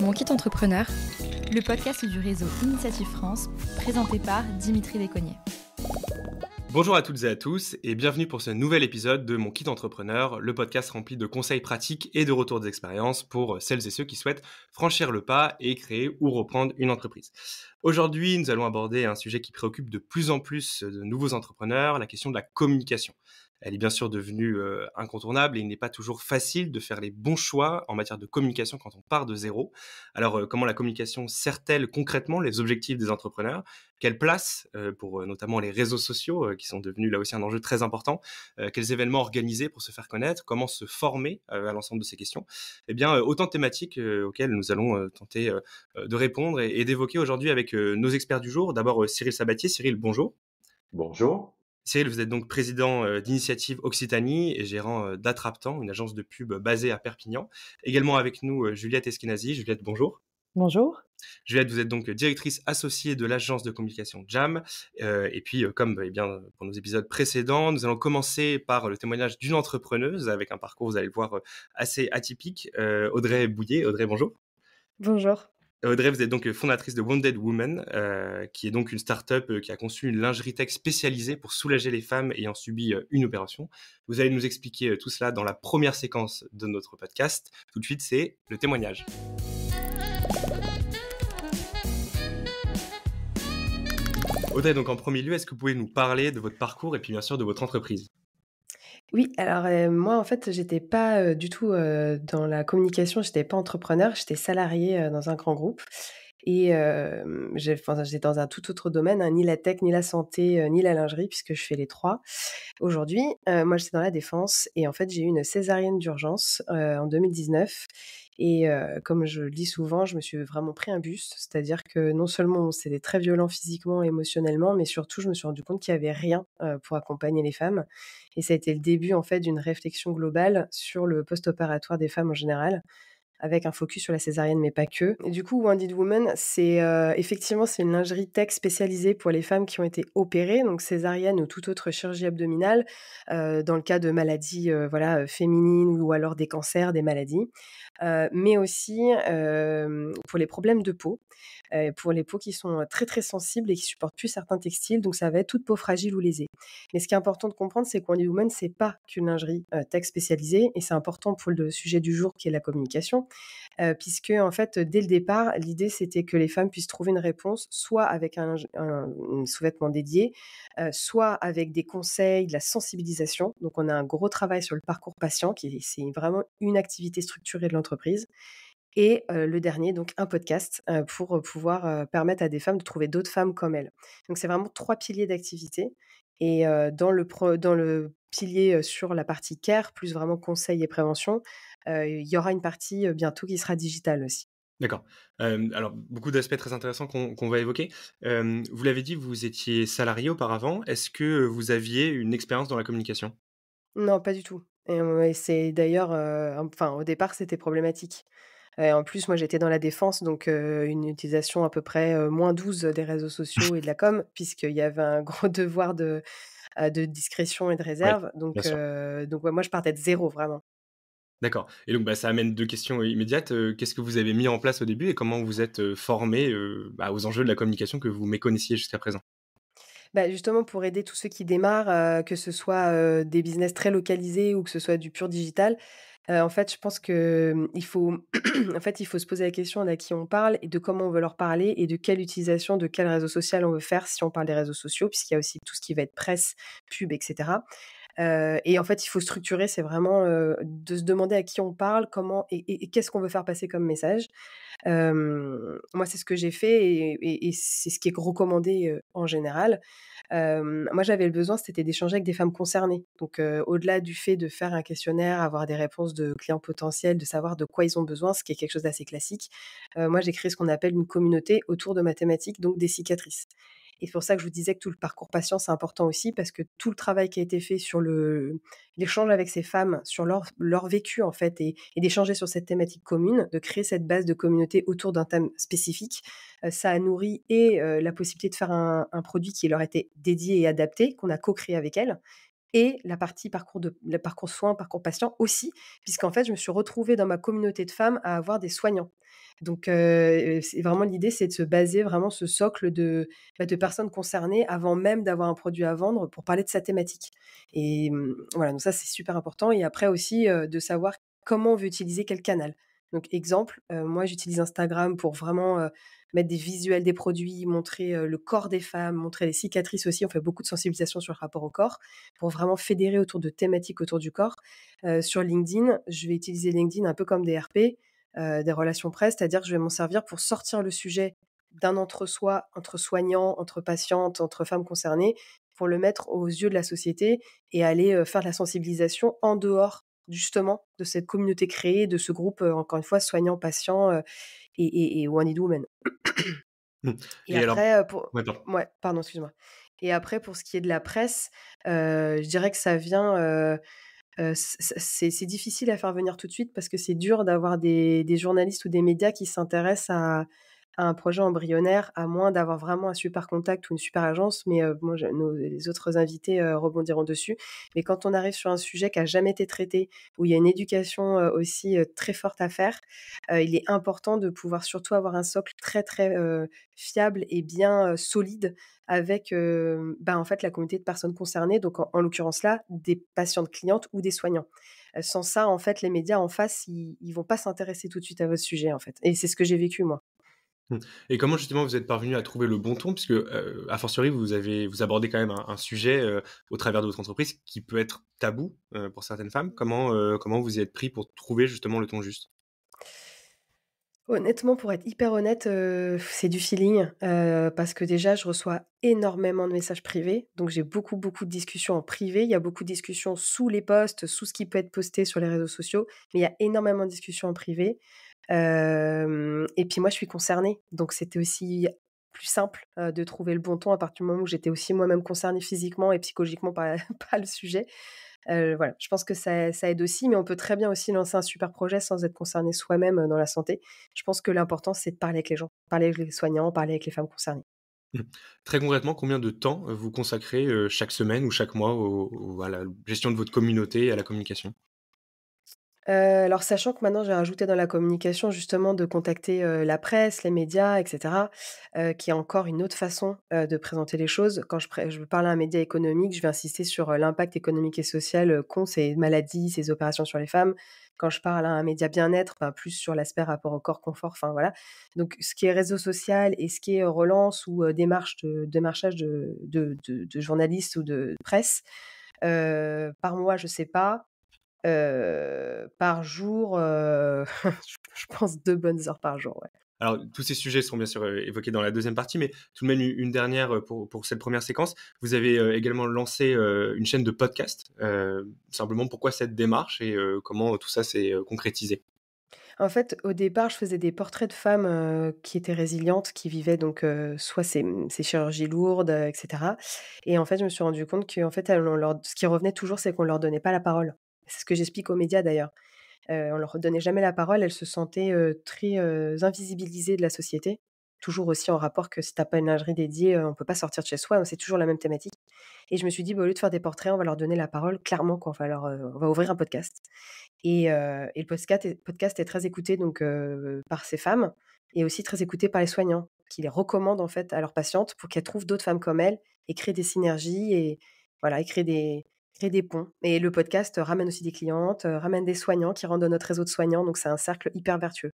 Mon kit entrepreneur, le podcast du réseau Initiative France, présenté par Dimitri Descognier. Bonjour à toutes et à tous et bienvenue pour ce nouvel épisode de Mon kit entrepreneur, le podcast rempli de conseils pratiques et de retours d'expérience pour celles et ceux qui souhaitent franchir le pas et créer ou reprendre une entreprise. Aujourd'hui, nous allons aborder un sujet qui préoccupe de plus en plus de nouveaux entrepreneurs, la question de la communication. Elle est bien sûr devenue incontournable et il n'est pas toujours facile de faire les bons choix en matière de communication quand on part de zéro. Alors, comment la communication sert-elle concrètement les objectifs des entrepreneurs ? Quelle place pour notamment les réseaux sociaux qui sont devenus là aussi un enjeu très important ? Quels événements organiser pour se faire connaître ? Comment se former à l'ensemble de ces questions ? Eh bien, autant de thématiques auxquelles nous allons tenter de répondre et d'évoquer aujourd'hui avec nos experts du jour. D'abord, Cyril Sabatier. Cyril, bonjour. Bonjour. Cyril, vous êtes donc président d'Initiative Occitanie et gérant d'Attraptant, une agence de pub basée à Perpignan. Également avec nous, Juliette Eskenazi. Juliette, bonjour. Bonjour. Juliette, vous êtes donc directrice associée de l'agence de communication Jam. Et puis, comme bien pour nos épisodes précédents, nous allons commencer par le témoignage d'une entrepreneuse avec un parcours, vous allez le voir, assez atypique. Audrey Bouillet. Audrey, bonjour. Bonjour. Audrey, vous êtes donc fondatrice de Wounded Woman, qui est donc une start-up qui a conçu une lingerie tech spécialisée pour soulager les femmes ayant subi une opération. Vous allez nous expliquer tout cela dans la première séquence de notre podcast. Tout de suite, c'est le témoignage. Audrey, donc en premier lieu, est-ce que vous pouvez nous parler de votre parcours et puis bien sûr de votre entreprise ? Oui, alors moi en fait, j'étais pas du tout dans la communication, j'étais pas entrepreneur, j'étais salariée dans un grand groupe et j'étais dans un tout autre domaine, hein, ni la tech, ni la santé, ni la lingerie, puisque je fais les trois. Aujourd'hui, moi j'étais dans la défense et en fait j'ai eu une césarienne d'urgence en 2019 et comme je le dis souvent, je me suis vraiment pris un bus. C'est-à-dire que non seulement c'était très violent physiquement, émotionnellement, mais surtout je me suis rendu compte qu'il y avait rien pour accompagner les femmes. Et ça a été le début en fait d'une réflexion globale sur le post-opératoire des femmes en général, avec un focus sur la césarienne, mais pas que. Et du coup, Wounded Woman, c'est effectivement c'est une lingerie tech spécialisée pour les femmes qui ont été opérées, donc césarienne ou toute autre chirurgie abdominale, dans le cas de maladies féminines ou alors des cancers, des maladies, mais aussi pour les problèmes de peau, pour les peaux qui sont très très sensibles et qui supportent plus certains textiles, donc ça va être toute peau fragile ou lésée. Mais ce qui est important de comprendre, c'est que Wounded Woman, c'est pas qu'une lingerie tech spécialisée, et c'est important pour le sujet du jour qui est la communication, puisque en fait, dès le départ, l'idée c'était que les femmes puissent trouver une réponse, soit avec un sous-vêtement dédié, soit avec des conseils, de la sensibilisation. Donc on a un gros travail sur le parcours patient, c'est vraiment une activité structurée de l'entreprise. Et le dernier, donc un podcast pour pouvoir permettre à des femmes de trouver d'autres femmes comme elles. Donc c'est vraiment 3 piliers d'activité et dans le pilier sur la partie care, plus vraiment conseil et prévention, il y aura une partie bientôt qui sera digitale aussi. D'accord. Alors, beaucoup d'aspects très intéressants qu'on va évoquer. Vous l'avez dit, vous étiez salarié auparavant. Est-ce que vous aviez une expérience dans la communication ? Non, pas du tout, et c'est d'ailleurs, au départ, c'était problématique. En plus, moi, j'étais dans la défense, donc une utilisation à peu près -12 des réseaux sociaux et de la com, puisqu'il y avait un gros devoir de discrétion et de Oui, réserve. bien Donc sûr. ouais, moi, je partais de zéro, vraiment. D'accord. Et donc, ça amène 2 questions immédiates. Qu'est-ce que vous avez mis en place au début et comment vous êtes formés aux enjeux de la communication que vous méconnaissiez jusqu'à présent ? Bah, justement, pour aider tous ceux qui démarrent, que ce soit des business très localisés ou que ce soit du pur digital, en fait, je pense que, il faut en fait, il faut se poser la question d'à qui on parle et de comment on veut leur parler et de quelle utilisation, de quel réseau social on veut faire si on parle des réseaux sociaux, puisqu'il y a aussi tout ce qui va être presse, pub, et cetera. Et en fait, il faut structurer, c'est vraiment de se demander à qui on parle, comment et qu'est-ce qu'on veut faire passer comme message. Moi, c'est ce que j'ai fait et c'est ce qui est recommandé en général. Moi, j'avais le besoin, c'était d'échanger avec des femmes concernées. Donc, au-delà du fait de faire un questionnaire, avoir des réponses de clients potentiels, de savoir de quoi ils ont besoin, ce qui est quelque chose d'assez classique, moi, j'ai créé ce qu'on appelle une communauté autour de ma thématique, donc des cicatrices. Et c'est pour ça que je vous disais que tout le parcours patient, c'est important aussi parce que tout le travail qui a été fait sur l'échange avec ces femmes, sur leur vécu en fait, et d'échanger sur cette thématique commune, de créer cette base de communauté autour d'un thème spécifique, ça a nourri et la possibilité de faire un produit qui leur était dédié et adapté, qu'on a co-créé avec elles, et le parcours soins, parcours patient aussi, puisqu'en fait, je me suis retrouvée dans ma communauté de femmes à avoir des soignants. Donc, c'est vraiment l'idée, c'est de se baser vraiment ce socle de personnes concernées avant même d'avoir un produit à vendre pour parler de sa thématique. Et voilà, donc ça, c'est super important et après aussi, de savoir comment on veut utiliser quel canal. Donc exemple, moi, j'utilise Instagram pour vraiment, mettre des visuels des produits, montrer, le corps des femmes, montrer les cicatrices aussi. On fait beaucoup de sensibilisation sur le rapport au corps pour vraiment fédérer autour de thématiques autour du corps. Sur LinkedIn, je vais utiliser LinkedIn un peu comme des RP, des relations presse, c'est-à-dire que je vais m'en servir pour sortir le sujet d'un entre-soi, entre soignants, entre patientes, entre femmes concernées, pour le mettre aux yeux de la société et aller, faire de la sensibilisation en dehors, justement, de cette communauté créée, de ce groupe, encore une fois, soignants, patients, et One Need Women. Mmh. Et Et alors, après, pour ouais, pardon. ouais, pardon, excuse-moi. Et après pour ce qui est de la presse, je dirais que ça vient, c'est difficile à faire venir tout de suite parce que c'est dur d'avoir des journalistes ou des médias qui s'intéressent à un projet embryonnaire, à moins d'avoir vraiment un super contact ou une super agence. Mais moi, les autres invités rebondiront dessus. Mais quand on arrive sur un sujet qui a jamais été traité, où il y a une éducation aussi très forte à faire, il est important de pouvoir surtout avoir un socle très très fiable et bien solide avec, en fait, la communauté de personnes concernées, donc en l'occurrence là, des patientes clientes ou des soignants. Sans ça, en fait, les médias en face, ils vont pas s'intéresser tout de suite à votre sujet, en fait et c'est ce que j'ai vécu moi. Mmh. Et comment justement vous êtes parvenu à trouver le bon ton? Puisque, a fortiori vous abordez quand même un sujet, au travers de votre entreprise qui peut être tabou, pour certaines femmes. Comment vous y êtes pris pour trouver justement le ton juste? Honnêtement, pour être hyper honnête, c'est du feeling, parce que déjà je reçois énormément de messages privés, donc j'ai beaucoup, beaucoup de discussions en privé. Il y a beaucoup de discussions sous les posts, sous ce qui peut être posté sur les réseaux sociaux, mais il y a énormément de discussions en privé. Et puis moi je suis concernée, donc c'était aussi plus simple, de trouver le bon ton à partir du moment où j'étais aussi moi-même concernée physiquement et psychologiquement par par le sujet. Voilà, je pense que ça aide aussi, mais on peut très bien aussi lancer un super projet sans être concerné soi-même, dans la santé. Je pense que l'important, c'est de parler avec les gens, parler avec les soignants, parler avec les femmes concernées. Mmh. Très concrètement, combien de temps, vous consacrez, chaque semaine ou chaque mois à la gestion de votre communauté et à la communication? Alors sachant que maintenant j'ai rajouté dans la communication justement de contacter, la presse, les médias et cetera, qui est encore une autre façon, de présenter les choses. Quand je parle à un média économique, je vais insister sur, l'impact économique et social, qu'ont ces maladies, ces opérations sur les femmes. Quand je parle à un média bien-être, plus sur l'aspect rapport au corps confort, enfin voilà. Donc ce qui est réseau social et ce qui est, relance ou, démarchage de journalistes ou de presse, par mois, je sais pas. Par jour, je pense 2 bonnes heures par jour, ouais. Alors, tous ces sujets seront bien sûr, évoqués dans la deuxième partie, mais tout de même une dernière, pour cette première séquence. Vous avez, également lancé, une chaîne de podcast. Simplement pourquoi cette démarche et comment tout ça s'est, concrétisé? En fait, au départ, je faisais des portraits de femmes, qui étaient résilientes, qui vivaient donc, soit ces chirurgies lourdes, et cetera et en fait, je me suis rendu compte qu'en fait, elles on leur ce qui revenait toujours, c'est qu'on leur donnait pas la parole. C'est ce que j'explique aux médias d'ailleurs. On leur donnait jamais la parole, elles se sentaient, très, invisibilisées de la société. Toujours aussi en rapport que si tu as pas une lingerie dédiée, on peut pas sortir de chez soi, c'est toujours la même thématique et je me suis dit: «Bah, au lieu de faire des portraits, on va leur donner la parole clairement quoi, on va ouvrir un podcast» et le podcast est très écouté donc par ces femmes et aussi très écouté par les soignants qui les recommandent en fait à leurs patientes pour qu'elles trouvent d'autres femmes comme elles et créer des synergies et voilà et créer des ponts et le podcast ramène aussi des clientes, ramène des soignants qui rentrent dans notre réseau de soignants, donc c'est un cercle hyper vertueux.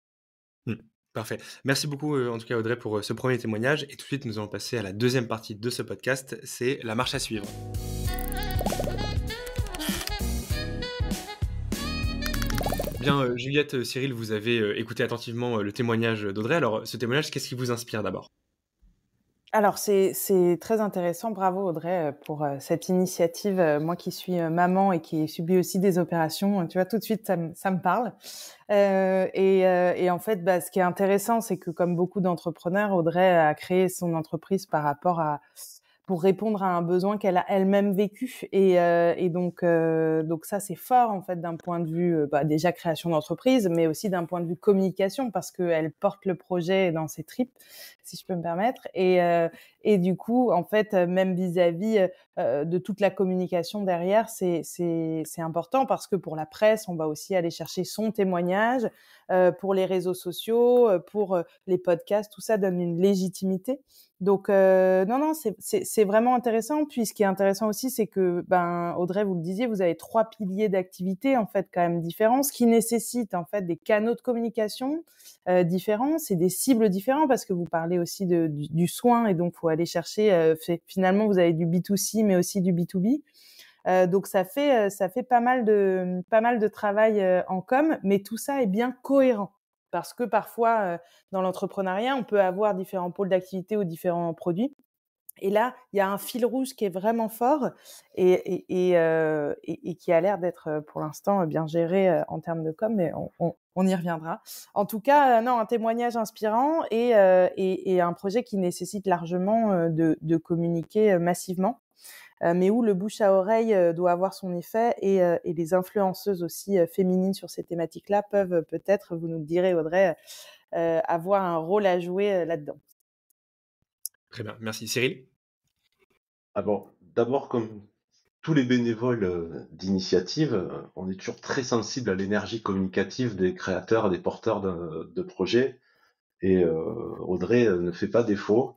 Mmh. Parfait. Merci beaucoup, en tout cas Audrey pour, ce premier témoignage et tout de suite nous allons passer à la deuxième partie de ce podcast, c'est la marche à suivre. Bien, Juliette, Cyril, vous avez, écouté attentivement, le témoignage d'Audrey. Alors, ce témoignage, qu'est-ce qui vous inspire d'abord? Alors c'est très intéressant. Bravo Audrey, pour, cette initiative. Moi qui suis, maman et qui ai subi aussi des opérations, tu vois, tout de suite ça me parle. Et en fait, ce qui est intéressant, c'est que comme beaucoup d'entrepreneurs, Audrey a créé son entreprise par rapport à pour répondre à un besoin qu'elle a elle-même vécu. Et donc ça, c'est fort, en fait, d'un point de vue, déjà création d'entreprise, mais aussi d'un point de vue communication, parce qu'elle porte le projet dans ses tripes, si je peux me permettre. Et du coup, en fait, même vis-à-vis de toute la communication derrière, c'est important, parce que pour la presse, on va aussi aller chercher son témoignage, pour les réseaux sociaux, pour les podcasts, tout ça donne une légitimité. Donc non, c'est vraiment intéressant. Puis ce qui est intéressant aussi, c'est que, Audrey, vous le disiez, vous avez 3 piliers d'activité, en fait, quand même différents, ce qui nécessite, en fait, des canaux de communication différents, c'est des cibles différents, parce que vous parlez aussi du soin, et donc faut aller chercher, finalement, vous avez du B2C, mais aussi du B2B. Donc ça fait pas mal de travail en com, mais tout ça est bien cohérent. Parce que parfois, dans l'entrepreneuriat, on peut avoir différents pôles d'activité ou différents produits. Et là, il y a un fil rouge qui est vraiment fort et qui a l'air d'être, pour l'instant, bien géré en termes de com, mais on y reviendra. En tout cas, non, un témoignage inspirant et un projet qui nécessite largement de communiquer massivement. Mais où le bouche à oreille doit avoir son effet, et les influenceuses aussi féminines sur ces thématiques-là peuvent peut-être, vous nous le direz, Audrey, avoir un rôle à jouer là-dedans. Très bien, merci. Cyril? Ah bon, d'abord, comme tous les bénévoles d'initiative, on est toujours très sensible à l'énergie communicative des créateurs, des porteurs de projets. Et Audrey ne fait pas défaut.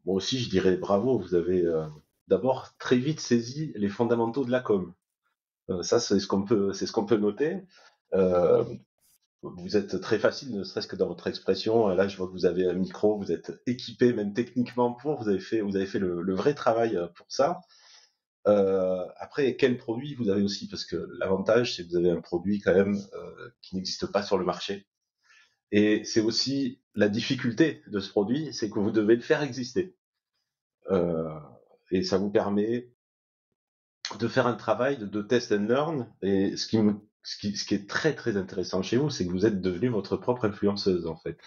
Moi aussi, je dirais bravo. Vous avez d'abord très vite saisi les fondamentaux de la com. Ça, c'est ce qu'on peut noter. Vous êtes très facile, ne serait-ce que dans votre expression. Là, je vois que vous avez un micro, vous êtes équipé même techniquement pour. Vous avez fait le vrai travail pour ça. Après, quel produit vous avez aussi? Parce que l'avantage, c'est que vous avez un produit quand même qui n'existe pas sur le marché. Et c'est aussi la difficulté de ce produit, c'est que vous devez le faire exister. Et ça vous permet de faire un travail de test and learn. Et ce qui est très très intéressant chez vous, c'est que vous êtes devenue votre propre influenceuse, en fait.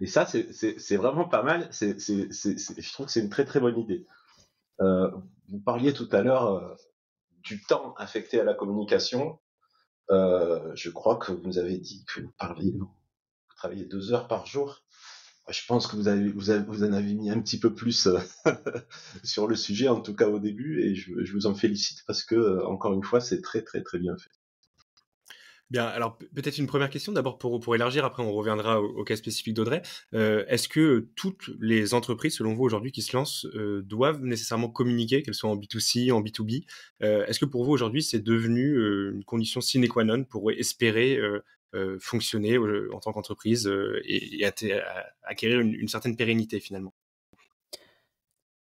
Et ça, c'est vraiment pas mal. Je trouve que c'est une très très bonne idée. Vous parliez tout à l'heure du temps affecté à la communication. Je crois que vous nous avez dit que vous travaillez 2 heures par jour. Je pense que vous en avez mis un petit peu plus sur le sujet, en tout cas au début, et je vous en félicite parce que, encore une fois, c'est très très très bien fait. Bien, alors peut-être une première question d'abord pour élargir, après on reviendra au cas spécifique d'Audrey. Est-ce que toutes les entreprises, selon vous aujourd'hui, qui se lancent, doivent nécessairement communiquer, qu'elles soient en B2C, en B2B? Est-ce que pour vous aujourd'hui c'est devenu une condition sine qua non pour espérer fonctionner en tant qu'entreprise et acquérir une certaine pérennité finalement?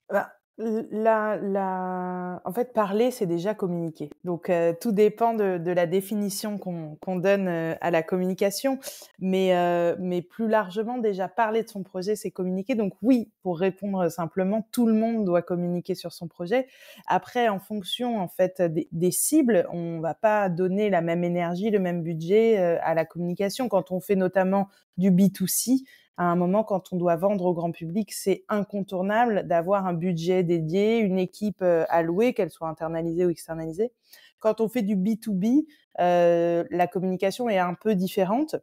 Bah, en fait, parler, c'est déjà communiquer. Donc, tout dépend de la définition qu'on donne à la communication. Mais plus largement, déjà, parler de son projet, c'est communiquer. Donc oui, pour répondre simplement, tout le monde doit communiquer sur son projet. Après, en fonction, en fait, des cibles, on va pas donner la même énergie, le même budget à la communication. Quand on fait notamment du B2C, à un moment, quand on doit vendre au grand public, c'est incontournable d'avoir un budget dédié, une équipe allouée, qu'elle soit internalisée ou externalisée. Quand on fait du B2B, la communication est un peu différente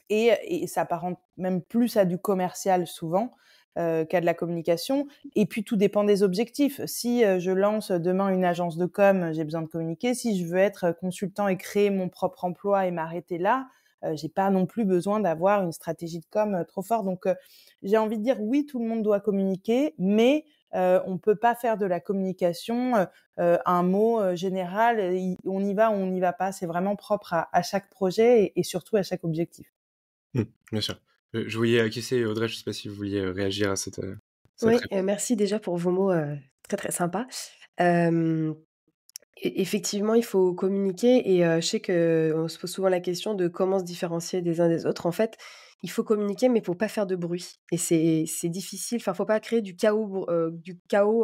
et s'apparente même plus à du commercial souvent qu'à de la communication. Et puis, tout dépend des objectifs. Si je lance demain une agence de com, j'ai besoin de communiquer. Si je veux être consultant et créer mon propre emploi et m'arrêter là, j'ai pas non plus besoin d'avoir une stratégie de com trop forte. Donc, j'ai envie de dire oui, tout le monde doit communiquer, mais on peut pas faire de la communication un mot général. On y va ou on n'y va pas. C'est vraiment propre à chaque projet et surtout à chaque objectif. Bien sûr. Je voyais acquiescer, Audrey, je ne sais pas si vous vouliez réagir à cette Oui, réponse. merci déjà pour vos mots, très, très sympas. Effectivement, il faut communiquer et je sais qu'on se pose souvent la question de comment se différencier des uns des autres. En fait, il faut communiquer, mais il faut pas faire de bruit et c'est difficile. Enfin, faut pas créer du chaos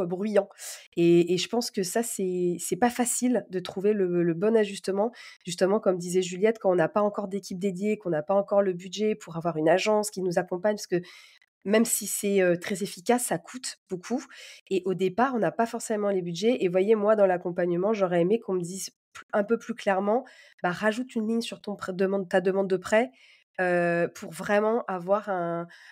bruyant et je pense que ça, c'est pas facile de trouver le bon ajustement. Justement, comme disait Juliette, quand on n'a pas encore d'équipe dédiée, qu'on n'a pas encore le budget pour avoir une agence qui nous accompagne, parce que même si c'est, très efficace, ça coûte beaucoup et au départ, on n'a pas forcément les budgets et voyez, moi, dans l'accompagnement, j'aurais aimé qu'on me dise un peu plus clairement: «Bah, rajoute une ligne sur ton prêt demande ta demande de prêt, pour vraiment avoir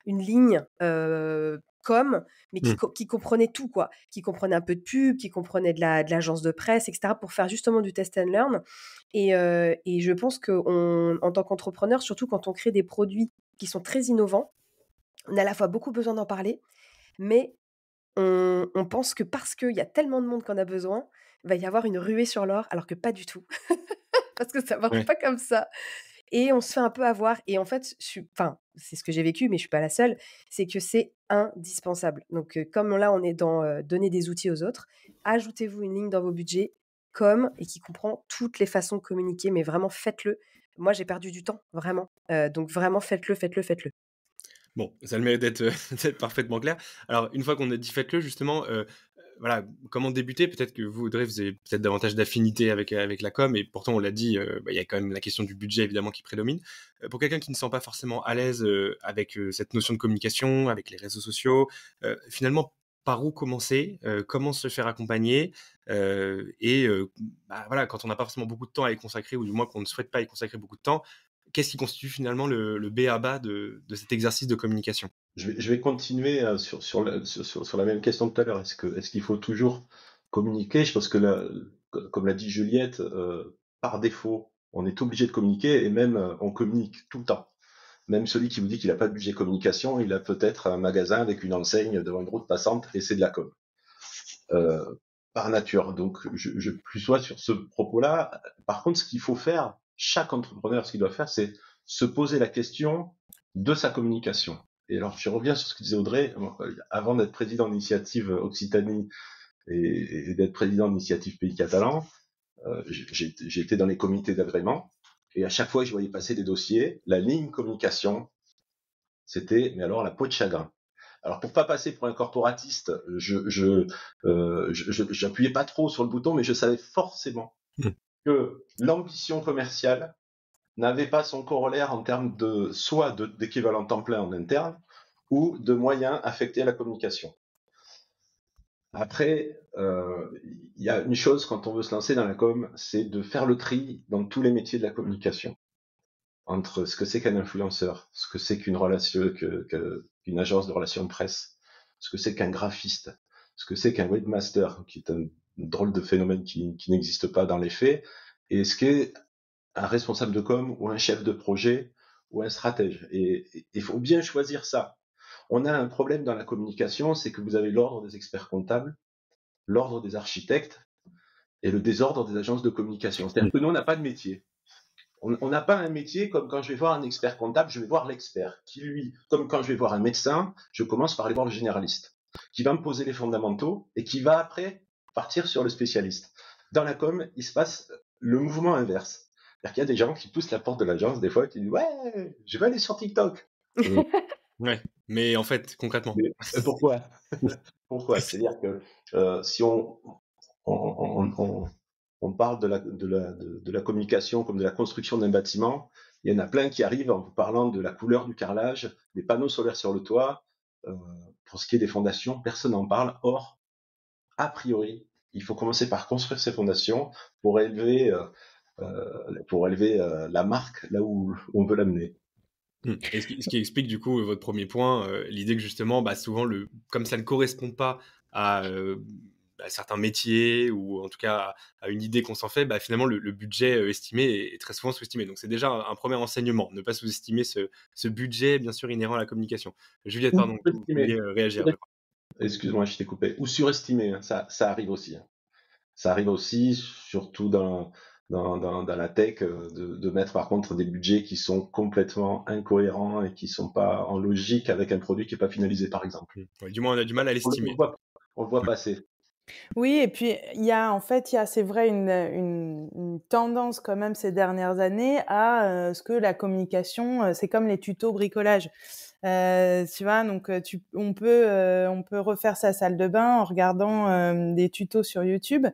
une ligne, mais Mmh. qui comprenait tout, quoi. Qui comprenait un peu de pub, qui comprenait de l'agence de presse et cetera pour faire justement du test and learn et je pense qu'on en tant qu'entrepreneur, surtout quand on crée des produits qui sont très innovants, on a à la fois beaucoup besoin d'en parler, mais on pense que parce qu'il y a tellement de monde qu'on a besoin, il va y avoir une ruée sur l'or, alors que pas du tout. Parce que ça marche Ouais. pas comme ça et on se fait un peu avoir et en fait, c'est ce que j'ai vécu, mais je suis pas la seule, c'est que c'est indispensable. Donc comme là, on est dans, donner des outils aux autres, ajoutez-vous une ligne dans vos budgets et qui comprend toutes les façons de communiquer, mais vraiment faites-le. Moi, j'ai perdu du temps, vraiment, donc vraiment faites-le, faites-le, faites-le. Bon, ça a le mérite d'être d'être parfaitement clair. Alors, une fois qu'on a dit faites-le, justement, voilà, comment débuter? Peut-être que vous, Audrey, vous avez peut-être davantage d'affinité avec la com, et pourtant, on l'a dit, il y a quand même la question du budget, évidemment, qui prédomine. Pour quelqu'un qui ne se sent pas forcément à l'aise avec cette notion de communication, avec les réseaux sociaux, finalement, par où commencer? Comment se faire accompagner? Voilà, quand on n'a pas forcément beaucoup de temps à y consacrer, ou du moins qu'on ne souhaite pas y consacrer beaucoup de temps, qu'est-ce qui constitue finalement le b.a.-ba de cet exercice de communication? Je vais continuer sur la même question que tout à l'heure. Est-ce qu'il faut toujours communiquer? Je pense que comme l'a dit Juliette, par défaut, on est obligé de communiquer et même on communique tout le temps. Même celui qui vous dit qu'il n'a pas de budget communication, il a peut-être un magasin avec une enseigne devant une route passante et c'est de la com. Par nature. Donc, je plus sois sur ce propos-là. Par contre, ce qu'il faut faire, chaque entrepreneur, ce qu'il doit faire, c'est se poser la question de sa communication. Et alors, je reviens sur ce que disait Audrey. Avant d'être président d'initiative Occitanie et d'être président d'initiative Pays Catalan, j'étais dans les comités d'agrément. Et à chaque fois que je voyais passer des dossiers, la ligne communication, c'était, mais alors, la peau de chagrin. Alors pour pas passer pour un corporatiste, j'appuyais pas trop sur le bouton, mais je savais forcément que l'ambition commerciale n'avait pas son corollaire en termes d'équivalent temps plein en interne ou de moyens affectés à la communication. Après, il y a une chose quand on veut se lancer dans la com, c'est de faire le tri dans tous les métiers de la communication entre ce que c'est qu'un influenceur, ce que c'est qu'une qu'une agence de relations presse, ce que c'est qu'un graphiste, ce que c'est qu'un webmaster, qui est un drôle de phénomène qui n'existe pas dans les faits, et ce qu'est un responsable de com ou un chef de projet ou un stratège. Et il faut bien choisir ça. On a un problème dans la communication, c'est que vous avez l'ordre des experts comptables, l'ordre des architectes et le désordre des agences de communication. C'est-à-dire que nous, on n'a pas de métier. On n'a pas un métier comme quand je vais voir un expert comptable, je vais voir l'expert, qui lui, comme quand je vais voir un médecin, je commence par aller voir le généraliste, qui va me poser les fondamentaux et qui va après partir sur le spécialiste. Dans la com, il se passe le mouvement inverse. C'est-à-dire qu'il y a des gens qui poussent la porte de l'agence, des fois, qui disent « Ouais, je vais aller sur TikTok ». Ouais, mais en fait, concrètement. Mais pourquoi? Pourquoi? C'est-à-dire que si on parle de la communication comme de la construction d'un bâtiment, il y en a plein qui arrivent en vous parlant de la couleur du carrelage, des panneaux solaires sur le toit. Pour ce qui est des fondations, personne n'en parle. Or, a priori, il faut commencer par construire ces fondations pour élever la marque là où on veut l'amener. Et ce qui explique du coup votre premier point, l'idée que justement, souvent, comme ça ne correspond pas à certains métiers, ou en tout cas à une idée qu'on s'en fait, finalement le budget estimé est très souvent sous-estimé. Donc c'est déjà un premier enseignement, ne pas sous-estimer ce budget, bien sûr, inhérent à la communication. Juliette, pardon, vous vouliez réagir. Excuse-moi, je t'ai coupé. Ou surestimé, hein, ça arrive aussi. Hein. Ça arrive aussi, surtout dans la tech, de mettre par contre des budgets qui sont complètement incohérents et qui sont pas en logique avec un produit qui est pas finalisé, par exemple. Ouais, du moins, on a du mal à l'estimer. On le voit passer. Oui, et puis il y a c'est vrai une tendance quand même ces dernières années à ce que la communication, c'est comme les tutos bricolage. Tu vois, donc on peut refaire sa salle de bain en regardant des tutos sur YouTube.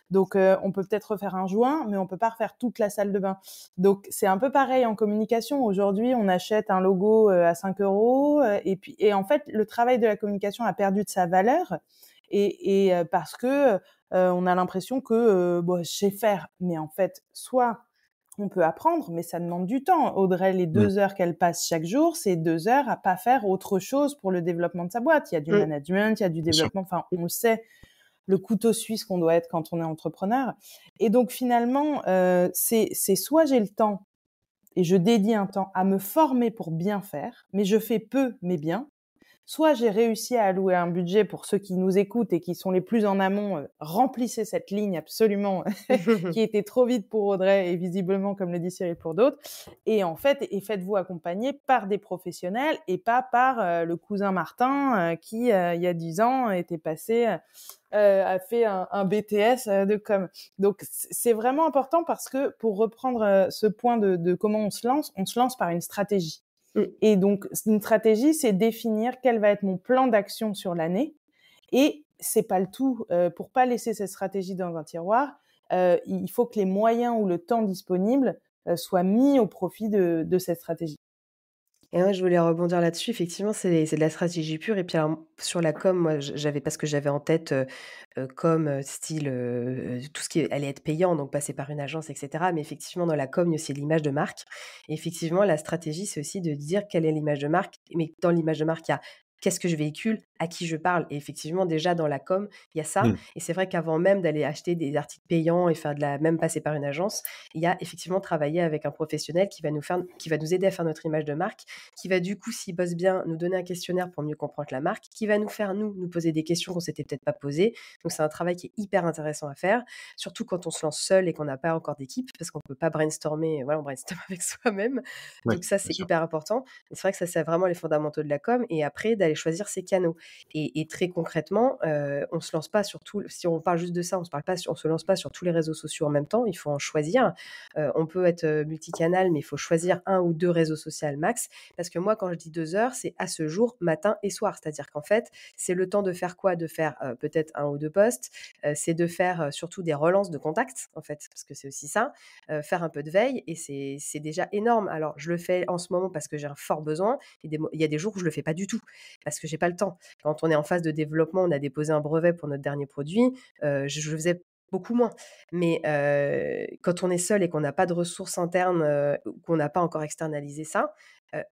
Donc on peut peut-être refaire un joint, mais on peut pas refaire toute la salle de bain. Donc c'est un peu pareil en communication. Aujourd'hui, on achète un logo à 5 euros, et en fait, le travail de la communication a perdu de sa valeur parce que on a l'impression que bon, je sais faire, mais en fait, soit on peut apprendre, mais ça demande du temps. Audrey, les Mm. 2 heures qu'elle passe chaque jour, c'est 2 heures à pas faire autre chose pour le développement de sa boîte. Il y a du Mmh. management, il y a du Bien sûr. développement. Enfin, on le sait, le couteau suisse qu'on doit être quand on est entrepreneur. Et donc finalement, c'est soit j'ai le temps et je dédie un temps à me former pour bien faire, mais je fais peu mais bien. Soit j'ai réussi à allouer un budget pour ceux qui nous écoutent et qui sont les plus en amont, remplissez cette ligne absolument qui était trop vite pour Audrey et visiblement, comme le dit Cyril, pour d'autres. Et en fait, faites-vous accompagner par des professionnels et pas par le cousin Martin qui, il y a 10 ans, était passé, a fait un BTS de com. Donc, c'est vraiment important parce que pour reprendre ce point de comment on se lance par une stratégie. Mmh. Et donc, une stratégie, c'est définir quel va être mon plan d'action sur l'année. Et c'est pas le tout. Pour pas laisser cette stratégie dans un tiroir, il faut que les moyens ou le temps disponible soient mis au profit de cette stratégie. Et ouais, je voulais rebondir là-dessus. Effectivement, c'est de la stratégie pure et puis alors, sur la com, moi, j'avais parce que j'avais en tête, com, style, tout ce qui allait être payant, donc passer par une agence et cetera. Mais effectivement, dans la com, il y a aussi l'image de marque. Et effectivement, la stratégie, c'est aussi de dire quelle est l'image de marque. Mais dans l'image de marque, il y a qu'est-ce que je véhicule, à qui je parle. Et effectivement, déjà dans la com, il y a ça. Mm. Et c'est vrai qu'avant même d'aller acheter des articles payants et faire même passer par une agence, il y a effectivement travailler avec un professionnel qui va nous aider à faire notre image de marque, qui va du coup, s'il bosse bien, nous donner un questionnaire pour mieux comprendre la marque, qui va nous faire, nous poser des questions qu'on s'était peut-être pas posées. Donc, c'est un travail qui est hyper intéressant à faire, surtout quand on se lance seul et qu'on n'a pas encore d'équipe, parce qu'on peut pas brainstormer, voilà, on brainstorm avec soi-même. Ouais, Donc ça, bien c'est sûr. hyper important. Et c'est vrai que ça, c'est vraiment les fondamentaux de la com. Et après, d'aller choisir ses canaux. Et très concrètement, on se lance pas sur tout, si on parle juste de ça, on se lance pas sur tous les réseaux sociaux en même temps, il faut en choisir. On peut être multicanal, mais il faut choisir 1 ou 2 réseaux sociaux max. Parce que moi, quand je dis 2 heures, c'est à ce jour, matin et soir. C'est-à-dire qu'en fait, c'est le temps de faire quoi? De faire peut-être 1 ou 2 posts, c'est de faire surtout des relances de contacts, en fait, parce que c'est aussi ça, faire un peu de veille et c'est déjà énorme. Alors, je le fais en ce moment parce que j'ai un fort besoin et il y a des jours où je le fais pas du tout parce que j'ai pas le temps. Quand on est en phase de développement, on a déposé un brevet pour notre dernier produit, je le faisais beaucoup moins. Mais quand on est seul et qu'on n'a pas de ressources internes, ou qu'on n'a pas encore externalisé ça,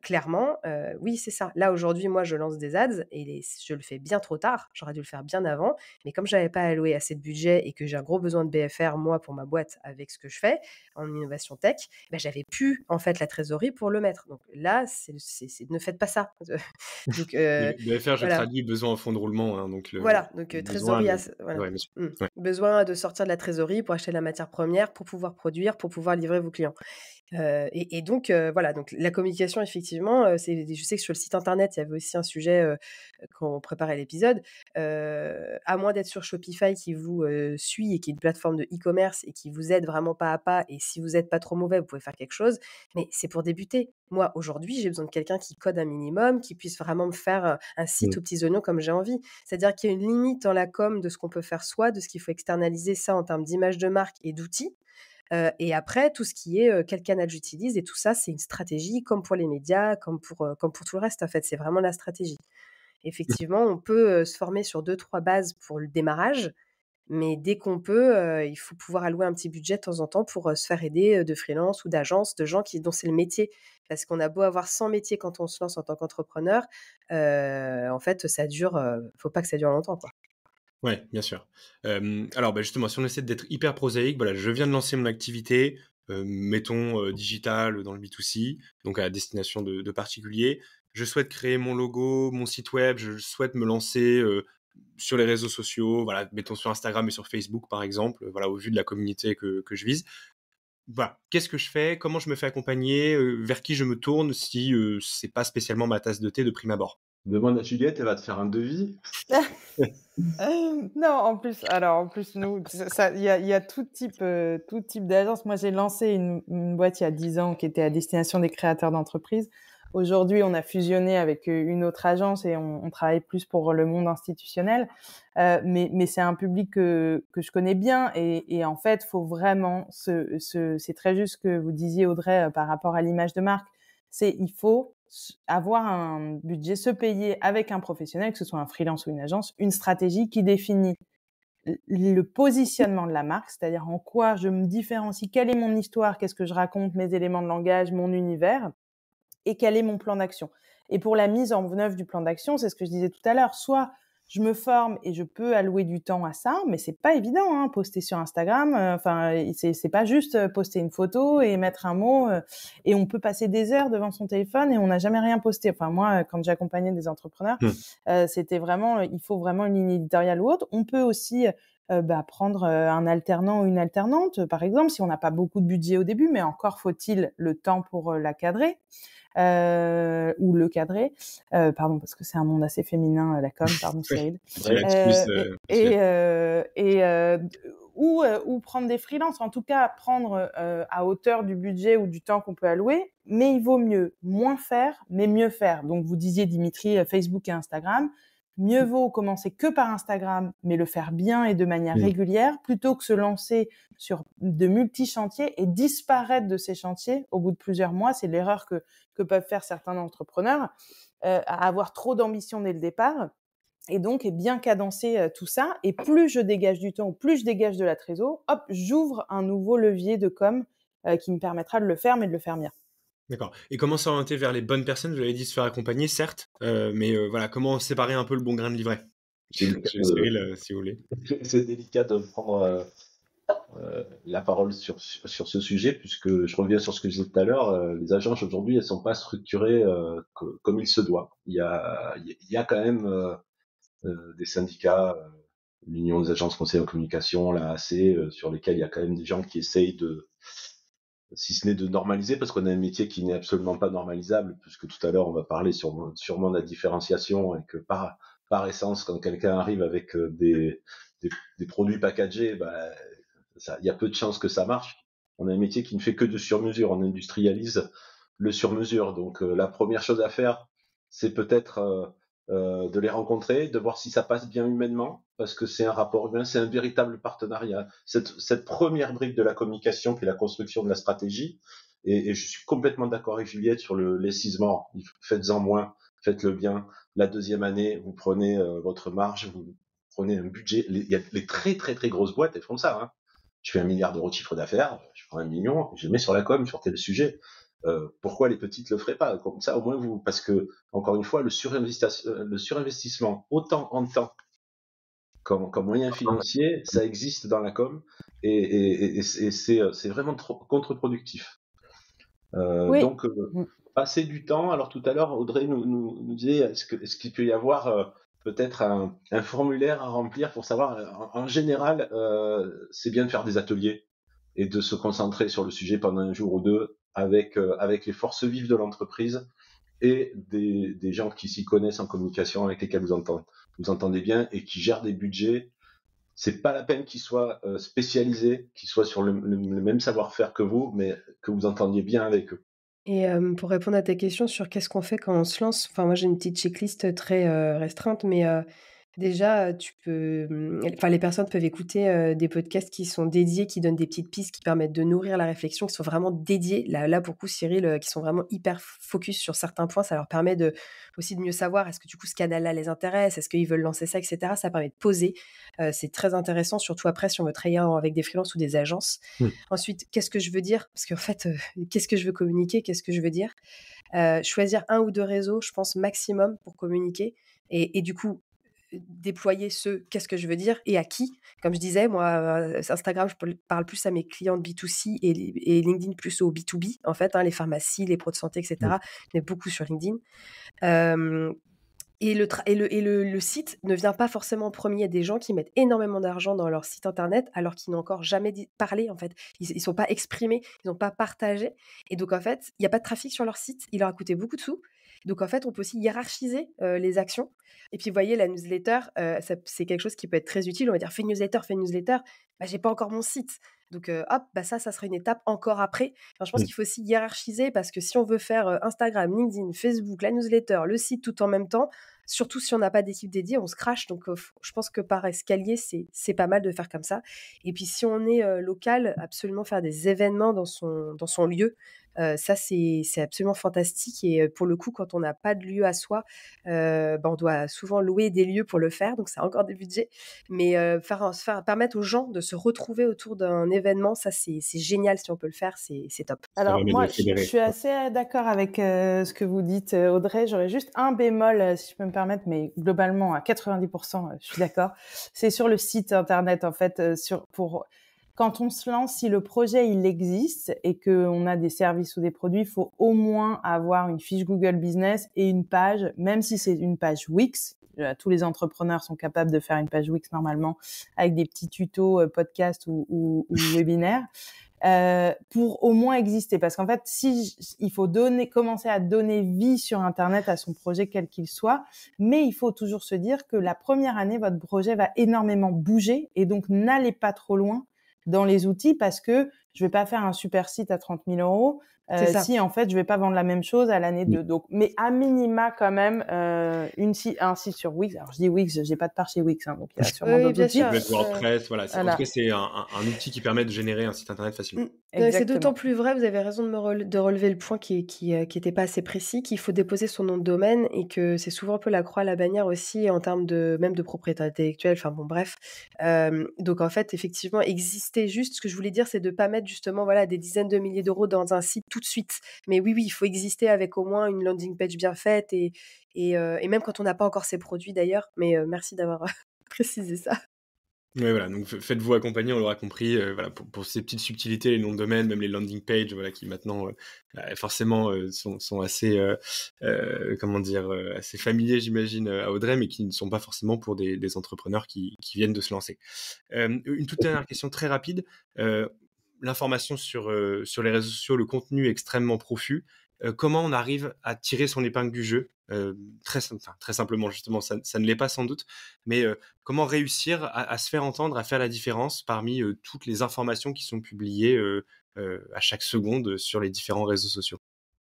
clairement, oui, c'est ça. Là, aujourd'hui, moi, je lance des ads et je le fais bien trop tard. J'aurais dû le faire bien avant. Mais comme j'avais pas alloué assez de budget et que j'ai un gros besoin de BFR, moi, pour ma boîte avec ce que je fais en innovation tech, bah, j'avais plus, en fait, la trésorerie pour le mettre. Donc là, ne faites pas ça. Donc Le BFR, je voilà. traduis besoin en fonds de roulement, hein, donc Voilà, donc le besoin trésorerie, de. voilà. Ouais, bien sûr. Mmh. Ouais. Besoin de sortir de la trésorerie pour acheter de la matière première, pour pouvoir produire, pour pouvoir livrer vos clients. Et donc voilà, donc la communication effectivement, je sais que sur le site internet, il y avait aussi un sujet, quand on préparait l'épisode, à moins d'être sur Shopify qui vous, suit et qui est une plateforme de e-commerce et qui vous aide vraiment pas à pas et si vous êtes pas trop mauvais, vous pouvez faire quelque chose, mais c'est pour débuter. Moi, aujourd'hui, j'ai besoin de quelqu'un qui code un minimum, qui puisse vraiment me faire, un site Mm. aux petits oignons comme j'ai envie. C'est-à-dire qu'il y a une limite dans la com de ce qu'on peut faire soi, de ce qu'il faut externaliser, ça en termes d'image de marque et d'outils. Et après, tout ce qui est, quel canal j'utilise et tout ça, c'est une stratégie comme pour les médias, comme pour tout le reste, en fait, c'est vraiment la stratégie. Effectivement, on peut, se former sur 2-3 bases pour le démarrage, mais dès qu'on peut, il faut pouvoir allouer un petit budget de temps en temps pour, se faire aider, de freelance ou d'agences, de gens dont c'est le métier. Parce qu'on a beau avoir 100 métiers quand on se lance en tant qu'entrepreneur, en fait, ça dure, faut pas que ça dure longtemps, quoi. Ouais, bien sûr. Alors, bah, justement, si on essaie d'être hyper prosaïque, voilà, je viens de lancer mon activité, mettons, digitale dans le B2C, donc à destination de particuliers. Je souhaite créer mon logo, mon site web, je souhaite me lancer, sur les réseaux sociaux, voilà, mettons sur Instagram et sur Facebook, par exemple, voilà, au vu de la communauté que je vise. Voilà, qu'est-ce que je fais? Comment je me fais accompagner? Vers qui je me tourne si, c'est pas spécialement ma tasse de thé de prime abord? Demande à Juliette, elle va te faire un devis. Non, en plus, nous, il y a tout type d'agences. Moi, j'ai lancé une boîte il y a 10 ans qui était à destination des créateurs d'entreprises. Aujourd'hui, on a fusionné avec une autre agence et on travaille plus pour le monde institutionnel. Mais c'est un public que je connais bien et en fait, faut vraiment c'est très juste ce que vous disiez, Audrey, par rapport à l'image de marque. Il faut avoir un budget, se payer avec un professionnel, que ce soit un freelance ou une agence, une stratégie qui définit le positionnement de la marque, c'est-à-dire en quoi je me différencie, quelle est mon histoire, qu'est-ce que je raconte, mes éléments de langage, mon univers, et quel est mon plan d'action. Et pour la mise en œuvre du plan d'action, c'est ce que je disais tout à l'heure, soit je me forme et je peux allouer du temps à ça, mais c'est pas évident, hein, poster sur Instagram. C'est pas juste poster une photo et mettre un mot. Et on peut passer des heures devant son téléphone et on n'a jamais rien posté. Enfin, moi, quand j'accompagnais des entrepreneurs, c'était vraiment, il faut vraiment une ligne éditoriale ou autre. On peut aussi prendre un alternant ou une alternante, par exemple, si on n'a pas beaucoup de budget au début, mais encore faut-il le temps pour la cadrer. Ou le cadrer, pardon, parce que c'est un monde assez féminin, la com, pardon Cyril. Ou prendre des freelances, en tout cas prendre à hauteur du budget ou du temps qu'on peut allouer, mais il vaut mieux moins faire, mais mieux faire. Donc vous disiez Dimitri, Facebook et Instagram, mieux vaut commencer que par Instagram, mais le faire bien et de manière régulière, plutôt que se lancer sur de multi-chantiers et disparaître de ces chantiers au bout de plusieurs mois. C'est l'erreur que peuvent faire certains entrepreneurs, à avoir trop d'ambition dès le départ. Et donc, bien cadencer tout ça. Et plus je dégage du temps, plus je dégage de la trésor, hop, j'ouvre un nouveau levier de com qui me permettra de le faire, mais de le faire bien. D'accord. Et comment s'orienter vers les bonnes personnes? Vous avez dit se faire accompagner, certes, mais voilà, comment séparer un peu le bon grain de livret? Cyril, si vous voulez. C'est délicat de prendre la parole sur ce sujet, puisque je reviens sur ce que je disais tout à l'heure. Les agences aujourd'hui, elles sont pas structurées comme il se doit. Il y a quand même des syndicats, l'Union des agences conseillers en communication, la AC, sur lesquels il y a quand même des gens qui essayent si ce n'est de normaliser, parce qu'on a un métier qui n'est absolument pas normalisable, puisque tout à l'heure on va parler sûrement de la différenciation, et que par essence, quand quelqu'un arrive avec des produits packagés, il y a peu de chances que ça marche. On a un métier qui ne fait que de sur-mesure, on industrialise le sur-mesure. Donc la première chose à faire, c'est peut-être de les rencontrer, de voir si ça passe bien humainement, parce que c'est un rapport humain, c'est un véritable partenariat. Cette première brique de la communication, qui est la construction de la stratégie, et je suis complètement d'accord avec Juliette sur le lessisement. Faites-en moins, faites-le bien. La deuxième année, vous prenez votre marge, vous prenez un budget. Il y a les très très très grosses boîtes, elles font ça. Hein. Je fais 1 milliard d'euros de chiffre d'affaires, je prends 1 million, je le mets sur la com, sur tel sujet. Pourquoi les petites le feraient pas? Comme ça, au moins parce que, encore une fois, le surinvestissement, autant en temps comme moyen financier, ça existe dans la com, et c'est vraiment contre-productif. Oui. Donc, passer du temps. Alors tout à l'heure, Audrey nous disait, est-ce qu'il peut y avoir peut-être un formulaire à remplir pour savoir, en général, c'est bien de faire des ateliers et de se concentrer sur le sujet pendant 1 jour ou 2 avec les forces vives de l'entreprise et des gens qui s'y connaissent en communication, avec lesquels vous entendez bien et qui gèrent des budgets. C'est pas la peine qu'ils soient spécialisés, qu'ils soient sur le même savoir-faire que vous, mais que vous entendiez bien avec eux. Et pour répondre à ta question sur qu'est-ce qu'on fait quand on se lance, enfin moi j'ai une petite checklist très restreinte, mais déjà tu peux, enfin les personnes peuvent écouter des podcasts qui sont dédiés, qui donnent des petites pistes, qui permettent de nourrir la réflexion, qui sont vraiment dédiés. Là pour le coup Cyril, qui sont vraiment hyper focus sur certains points, ça leur permet aussi de mieux savoir est-ce que du coup ce canal-là les intéresse, est-ce qu'ils veulent lancer ça, etc. Ça permet de poser. C'est très intéressant, surtout après si on veut travailler avec des freelances ou des agences. Ensuite, qu'est-ce que je veux dire? Parce qu'en fait, qu'est-ce que je veux communiquer? Qu'est-ce que je veux dire? Choisir 1 ou 2 réseaux, je pense maximum pour communiquer et du coup, déployer qu'est-ce que je veux dire et à qui. Comme je disais, moi, Instagram, je parle plus à mes clients de B2C et LinkedIn plus au B2B, en fait, hein, les pharmacies, les pros de santé, etc. Mais beaucoup sur LinkedIn. Et le site ne vient pas forcément en premier. Il y a des gens qui mettent énormément d'argent dans leur site internet alors qu'ils n'ont encore jamais parlé, en fait. Ils ne sont pas exprimés, ils n'ont pas partagé. Et donc, en fait, il n'y a pas de trafic sur leur site. Il leur a coûté beaucoup de sous. Donc en fait, on peut aussi hiérarchiser les actions. Et puis, vous voyez, la newsletter, c'est quelque chose qui peut être très utile. On va dire, fais une newsletter, fais une newsletter. Bah, j'ai pas encore mon site. Donc, hop, bah ça sera une étape encore après. Enfin, je pense Mm. qu'il faut aussi hiérarchiser parce que si on veut faire Instagram, LinkedIn, Facebook, la newsletter, le site tout en même temps, surtout si on n'a pas d'équipe dédiée, on se crache. Donc, je pense que par escalier, c'est pas mal de faire comme ça. Et puis, si on est local, absolument faire des événements dans son lieu. Ça, c'est absolument fantastique. Et pour le coup, quand on n'a pas de lieu à soi, on doit souvent louer des lieux pour le faire. Donc, c'est encore des budgets. Mais permettre aux gens de se retrouver autour d'un événement, ça, c'est génial. Si on peut le faire, c'est top. Ça Alors permet moi, de je fédérer. suis assez d'accord avec ce que vous dites, Audrey. J'aurais juste un bémol, si je peux me permettre, mais globalement à 90%, je suis d'accord. C'est sur le site internet, en fait, quand on se lance, si le projet il existe et qu'on a des services ou des produits, il faut au moins avoir une fiche Google Business et une page, même si c'est une page Wix. Tous les entrepreneurs sont capables de faire une page Wix normalement avec des petits tutos, podcasts ou webinaires. Pour au moins exister, parce qu'en fait, il faut commencer à donner vie sur Internet à son projet quel qu'il soit, mais il faut toujours se dire que la première année, votre projet va énormément bouger et donc n'allez pas trop loin dans les outils parce que je vais pas faire un super site à 30 000 euros si en fait je vais pas vendre la même chose à l'année 2. Donc, mais à minima quand même un site sur Wix. Alors je dis Wix, j'ai pas de part chez Wix, hein, donc il y a sûrement d'autres outils. sûr. WordPress, voilà. En Voilà. tout cas, c'est un outil qui permet de générer un site internet facilement. C'est d'autant plus vrai, vous avez raison de relever le point qui était pas assez précis, qu'il faut déposer son nom de domaine et que c'est souvent un peu la croix à la bannière aussi en termes même de propriété intellectuelle, enfin bon bref. Donc en fait, effectivement, exister juste, ce que je voulais dire, c'est de pas mettre justement des dizaines de milliers d'euros dans un site tout de suite. Mais oui, il faut exister avec au moins une landing page bien faite et même quand on n'a pas encore ses produits d'ailleurs. Mais merci d'avoir précisé ça. Ouais, voilà, donc faites-vous accompagner, on l'aura compris, voilà, pour ces petites subtilités, les noms de domaine, même les landing pages, voilà, qui maintenant forcément sont assez, assez familiers, j'imagine, à Audrey, mais qui ne sont pas forcément pour des entrepreneurs qui viennent de se lancer. Une toute dernière question très rapide. L'information sur les réseaux sociaux, le contenu extrêmement profus, comment on arrive à tirer son épingle du jeu? Très simplement, justement, ça ne l'est pas sans doute, mais comment réussir à se faire entendre, à faire la différence parmi toutes les informations qui sont publiées à chaque seconde sur les différents réseaux sociaux?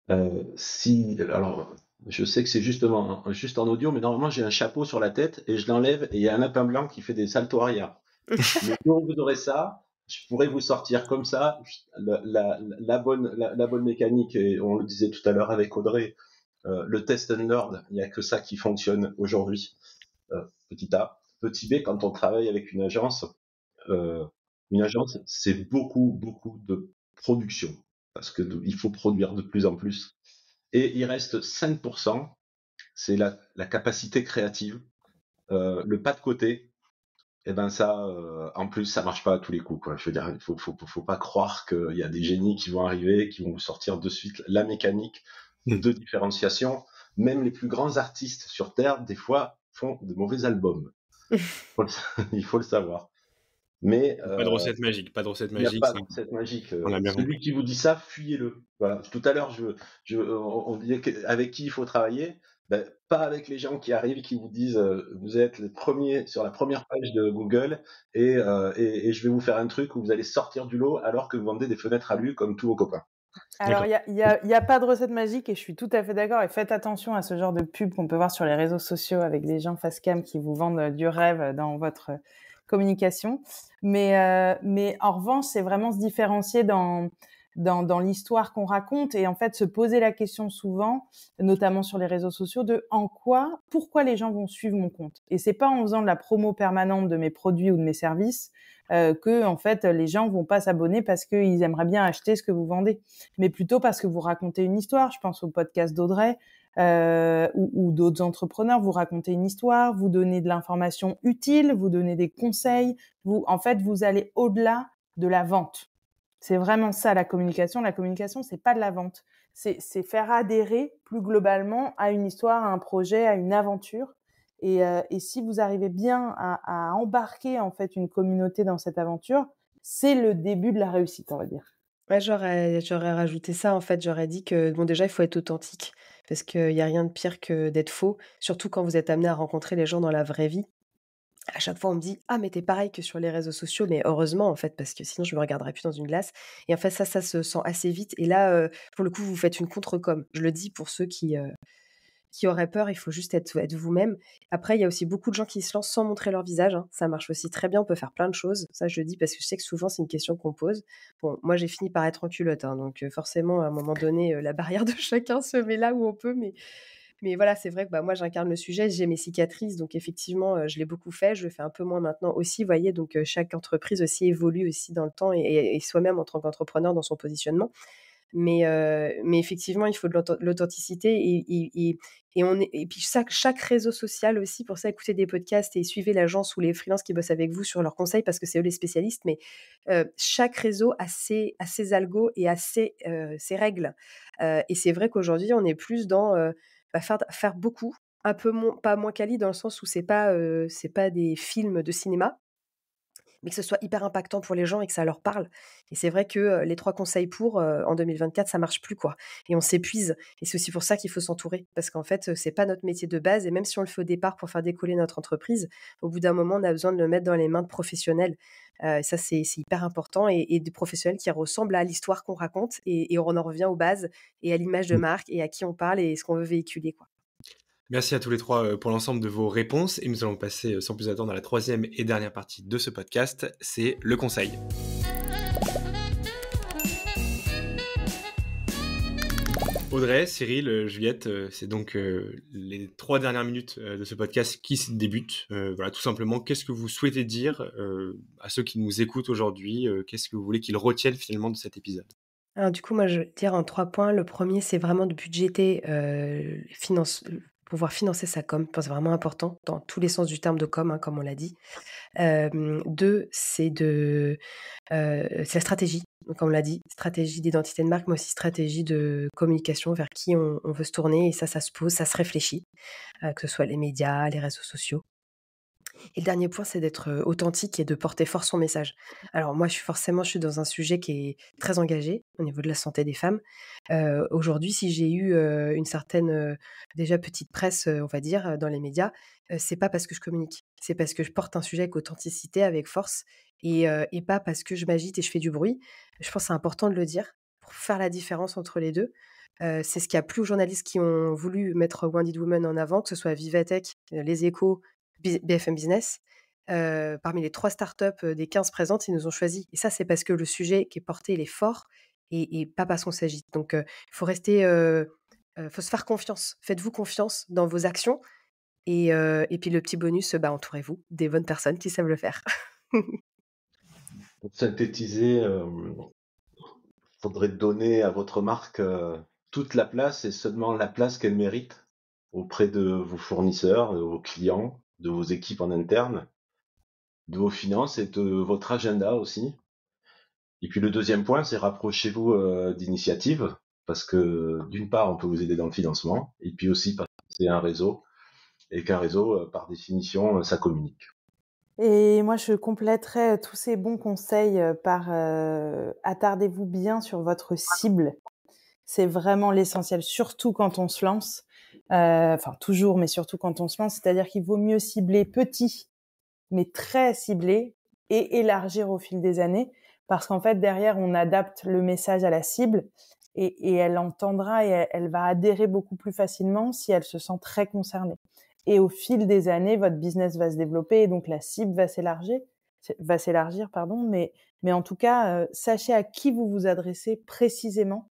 Alors, je sais que c'est juste en audio, mais normalement j'ai un chapeau sur la tête et je l'enlève et il y a un lapin blanc qui fait des saltos arrière. Mais quand vous aurez ça, je pourrais vous sortir comme ça la bonne mécanique, et on le disait tout à l'heure avec Audrey, le test and learn, il n'y a que ça qui fonctionne aujourd'hui. Petit A. Petit B, quand on travaille avec une agence, c'est beaucoup de production, parce que il faut produire de plus en plus. Et il reste 5%, c'est la capacité créative, le pas de côté. Et ben ça, en plus, ça marche pas à tous les coups, quoi. Je veux dire, il faut pas croire qu'il y a des génies qui vont arriver, qui vont vous sortir de suite la mécanique de différenciation. Même les plus grands artistes sur Terre, des fois, font de mauvais albums. Il faut le savoir. Mais Pas de recette magique, pas de recette il n'y a magique. pas de recette magique. On a bien compris. Celui qui vous dit ça, fuyez-le. Voilà. Tout à l'heure, on disait avec qui il faut travailler. Ben, pas avec les gens qui arrivent, qui vous disent vous êtes les premiers sur la première page de Google et je vais vous faire un truc où vous allez sortir du lot alors que vous vendez des fenêtres à lui comme tous vos copains. Alors, il y a pas de recette magique et je suis tout à fait d'accord. Et faites attention à ce genre de pub qu'on peut voir sur les réseaux sociaux avec des gens face cam qui vous vendent du rêve dans votre communication. Mais en revanche, c'est vraiment se différencier dans l'histoire qu'on raconte et en fait se poser la question souvent, notamment sur les réseaux sociaux, de pourquoi les gens vont suivre mon compte. Et c'est pas en faisant de la promo permanente de mes produits ou de mes services que en fait les gens vont pas s'abonner parce qu'ils aimeraient bien acheter ce que vous vendez, mais plutôt parce que vous racontez une histoire. Je pense au podcast d'Audrey ou d'autres entrepreneurs. Vous racontez une histoire, vous donnez de l'information utile, vous donnez des conseils. Vous allez au-delà de la vente. C'est vraiment ça la communication. La communication, c'est pas de la vente. C'est faire adhérer plus globalement à une histoire, à un projet, à une aventure. Et si vous arrivez bien à embarquer en fait une communauté dans cette aventure, c'est le début de la réussite, on va dire. Ouais, j'aurais rajouté ça en fait. J'aurais dit que déjà il faut être authentique. parce qu'il y a rien de pire que d'être faux, surtout quand vous êtes amené à rencontrer les gens dans la vraie vie. À chaque fois, on me dit: «Ah mais tu pareil que sur les réseaux sociaux», mais heureusement en fait, parce que sinon je me regarderais plus dans une glace et en fait ça se sent assez vite et là, pour le coup, vous faites une contre-com. Je le dis pour ceux qui auraient peur, il faut juste être vous-même. Après, il y a aussi beaucoup de gens qui se lancent sans montrer leur visage, hein. Ça marche aussi très bien, on peut faire plein de choses. Ça, je le dis parce que je sais que souvent, c'est une question qu'on pose. Bon, moi, j'ai fini par être en culotte, hein, donc forcément, à un moment donné, la barrière de chacun se met là où on peut, mais voilà, c'est vrai que, bah, moi, j'incarne le sujet, j'ai mes cicatrices, donc effectivement, je l'ai beaucoup fait, je le fais un peu moins maintenant aussi, vous voyez? Donc chaque entreprise aussi évolue aussi dans le temps et soi-même en tant qu'entrepreneur dans son positionnement. Mais effectivement, il faut de l'authenticité et puis chaque réseau social aussi, pour ça, écoutez des podcasts et suivez l'agence ou les freelances qui bossent avec vous sur leurs conseils parce que c'est eux les spécialistes. Mais chaque réseau a ses algos et ses règles. Et c'est vrai qu'aujourd'hui, on est plus dans faire beaucoup, un peu pas moins quali dans le sens où c'est pas des films de cinéma, mais que ce soit hyper impactant pour les gens et que ça leur parle. Et c'est vrai que les 3 conseils en 2024, ça marche plus, quoi. Et on s'épuise. Et c'est aussi pour ça qu'il faut s'entourer. Parce qu'en fait, c'est pas notre métier de base. Et même si on le fait au départ pour faire décoller notre entreprise, au bout d'un moment, on a besoin de le mettre dans les mains de professionnels. Ça, c'est hyper important. Et de professionnels qui ressemblent à l'histoire qu'on raconte. Et on en revient aux bases et à l'image de marque et à qui on parle et ce qu'on veut véhiculer, quoi. Merci à tous les trois pour l'ensemble de vos réponses et nous allons passer sans plus attendre à la troisième et dernière partie de ce podcast, c'est le conseil. Audrey, Cyril, Juliette, c'est donc les 3 dernières minutes de ce podcast qui débutent. Voilà, tout simplement, qu'est-ce que vous souhaitez dire à ceux qui nous écoutent aujourd'hui? Qu'est-ce que vous voulez qu'ils retiennent finalement de cet épisode? Alors du coup, moi, je vais dire en 3 points. Le premier, c'est vraiment de budgéter, pouvoir financer sa com. Je pense que c'est vraiment important dans tous les sens du terme de com, hein, comme on l'a dit. 2, c'est la stratégie. Donc comme on l'a dit, stratégie d'identité de marque, mais aussi stratégie de communication vers qui on veut se tourner et ça se pose, ça se réfléchit, que ce soit les médias, les réseaux sociaux. Et le dernier point, c'est d'être authentique et de porter fort son message. Alors moi, je suis dans un sujet qui est très engagé au niveau de la santé des femmes. Aujourd'hui, si j'ai eu, une certaine, déjà petite presse, on va dire, dans les médias, c'est pas parce que je communique. C'est parce que je porte un sujet avec authenticité, avec force et pas parce que je m'agite et je fais du bruit. Je pense que c'est important de le dire pour faire la différence entre les 2. C'est ce qui a plu aux journalistes qui ont voulu mettre Wounded Woman en avant, que ce soit Vivatech, Les Échos, BFM Business. Parmi les 3 startups, des 15 présentes, ils nous ont choisis et ça, c'est parce que le sujet qui est porté, il est fort et pas parce qu'on s'agite. Donc il faut faut se faire confiance. Faites-vous confiance dans vos actions et puis le petit bonus, entourez-vous des bonnes personnes qui savent le faire. Pour synthétiser, faudrait donner à votre marque toute la place et seulement la place qu'elle mérite auprès de vos fournisseurs, de vos clients, de vos équipes en interne, de vos finances et de votre agenda aussi. Et puis le deuxième point, c'est rapprochez-vous d'initiatives, parce que d'une part, on peut vous aider dans le financement, et puis aussi parce que c'est un réseau, et qu'un réseau, par définition, ça communique. Et moi, je compléterais tous ces bons conseils par attardez-vous bien sur votre cible. C'est vraiment l'essentiel, surtout quand on se lance. Enfin, toujours, mais surtout quand on se lance. C'est-à-dire qu'il vaut mieux cibler petit, mais très ciblé, et élargir au fil des années. Parce qu'en fait, derrière, on adapte le message à la cible et elle entendra et elle va adhérer beaucoup plus facilement si elle se sent très concernée. Et au fil des années, votre business va se développer et donc la cible va s'élargir, mais en tout cas, sachez à qui vous vous adressez précisément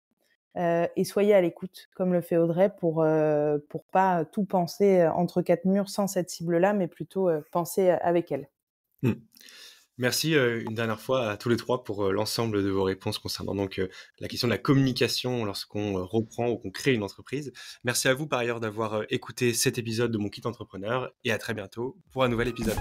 et soyez à l'écoute, comme le fait Audrey, pour pas tout penser entre 4 murs sans cette cible-là, mais plutôt penser avec elle. Merci une dernière fois à tous les 3 pour l'ensemble de vos réponses concernant donc la question de la communication lorsqu'on reprend ou qu'on crée une entreprise. Merci à vous par ailleurs d'avoir écouté cet épisode de Mon Kit Entrepreneur et à très bientôt pour un nouvel épisode.